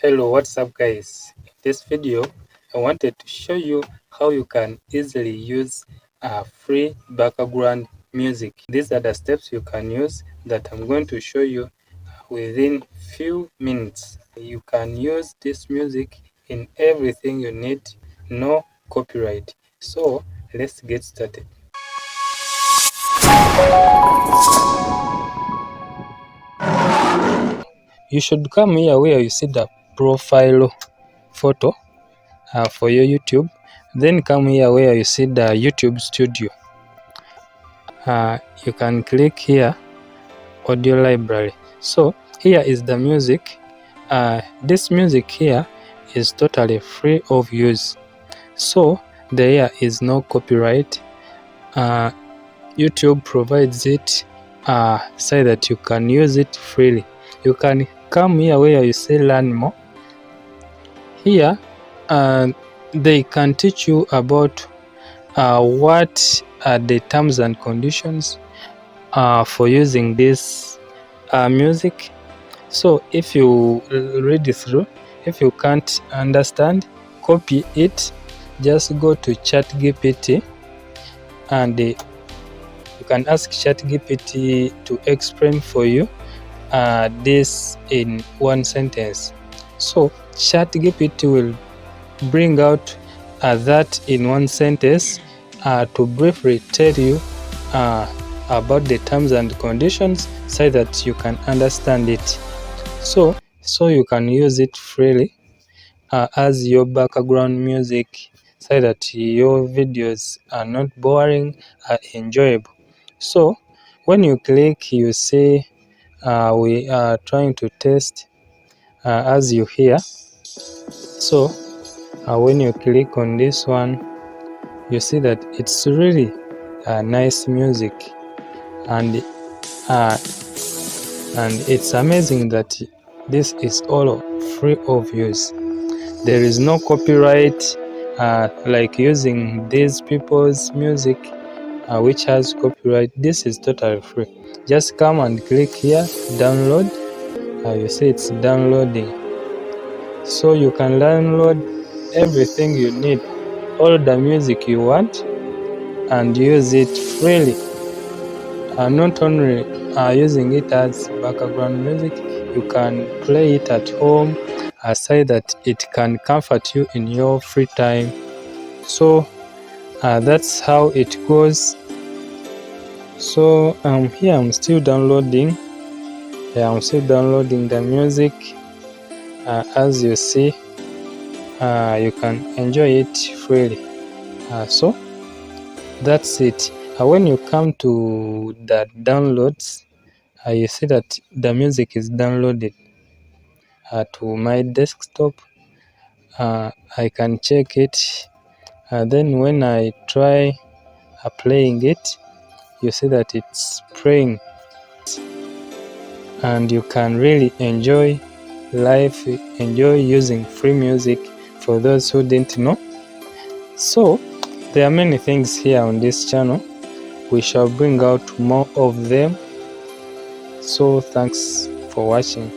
Hello, what's up guys? In this video, I wanted to show you how you can easily use free background music. These are the steps you can use that I'm going to show you within few minutes. You can use this music in everything you need, no copyright. So let's get started. You should come here where you see the profile photo for your YouTube. Then come here where you see the YouTube studio. You can click here audio library. So here is the music. This music here is totally free of use, so there is no copyright. YouTube provides it so that you can use it freely. You can come here where you say learn more. Here they can teach you about what are the terms and conditions for using this music. So if you read it through, if you can't understand, copy it, just go to ChatGPT and you can ask ChatGPT to explain for you this in one sentence. So ChatGPT will bring out that in one sentence to briefly tell you about the terms and conditions so that you can understand it. So you can use it freely as your background music so that your videos are not boring, are enjoyable. So when you click, you say we are trying to test as you hear. So when you click on this one, you see that it's really nice music, and it's amazing that this is all free of use. There is no copyright like using these people's music which has copyright. This is totally free. Just come and click here, download. You see it's downloading. So you can download everything you need, all the music you want, and use it freely. Not only using it as background music, you can play it at home, aside that it can comfort you in your free time. So that's how it goes. So here I'm still downloading. I'm still downloading the music. As you see, you can enjoy it freely. So that's it. When you come to the downloads, you see that the music is downloaded to my desktop. I can check it. Then when I try playing it, you see that it's playing, and you can really enjoy life, enjoy using free music for those who didn't know. So there are many things here on this channel. We shall bring out more of them. So thanks for watching.